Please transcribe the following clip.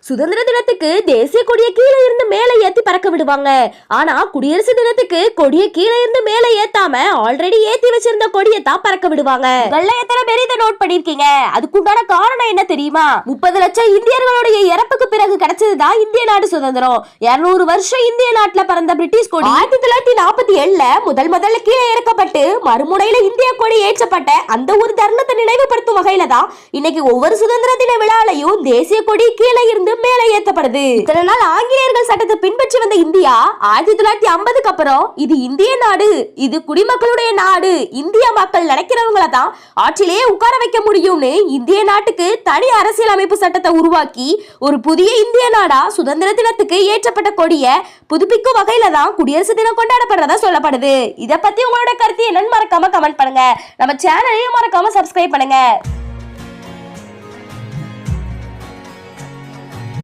சுதந்திர தினத்துக்கு தேசிய கொடியை கீழே இருந்து மேலே ஏத்தி பறக்க விடுவாங்க. ஆனா குடியரசு தினத்துக்கு கொடியை கீழே இருந்து மேலே ஏத்தாம ஆல்ரெடி ஏத்தி வச்சிருந்த கொடியை தான் பறக்க விடுவாங்க. எத்தனை பேர் இதை நோட் பண்ணிருக்கீங்க? அதுக்குண்டான காரணம் என்ன தெரியுமா? 30 லட்சம் இந்தியர்களுடைய இறப்புக்கு பிறகு கிடைச்சதுதான் இந்திய நாடு சுதந்திரம். 200 வருஷம் இந்திய நாட்டுல பறந்த பிரிட்டிஷ் கொடி 1947ல முதல்ல கீழே இறக்கப்பட்டு மறுமுனையில இந்திய கொடி ஏற்றப்பட்ட அந்த ஒரு தருணத்தை நினைவுபடுத்தும் வகையில தான் இன்னைக்கு ஒவ்வொரு சுதந்திர தின விழாலையும் தேசிய கொடி கீழே இருந்து மேலே ஏத்தப்படுது. இத்தனை நாள் ஆங்கிலேயர்கள் சட்டத்தை பின்பற்றி வந்த இந்தியா 1950க்கு அப்புறம் இது இந்திய நாடு, இது குடிமக்களுடைய நாடு, இந்திய மக்கள் நினைக்கிறவங்கள தான் ஆட்சியிலேயே உட்கார வைக்க முடியும்னு இந்திய நாட்டுக்கு தனி அரசியல் அமைப்பு சட்டத்தை உருவாக்கி ஒரு புதிய இந்திய நாடா சுதந்திர தினத்துக்கு ஏற்றப்பட்ட கொடிய புதுப்பிக்கும் வகையில தான் குடியரசு தினம் கொண்டாடப்படுறதா சொல்லப்படுது. இத பத்தி உங்களோட கருத்து என்னன்னு மறக்காம கமெண்ட் பண்ணுங்க. நம்ம சேனலையும் மறக்காம சப்ஸ்கிரைப் பண்ணுங்க.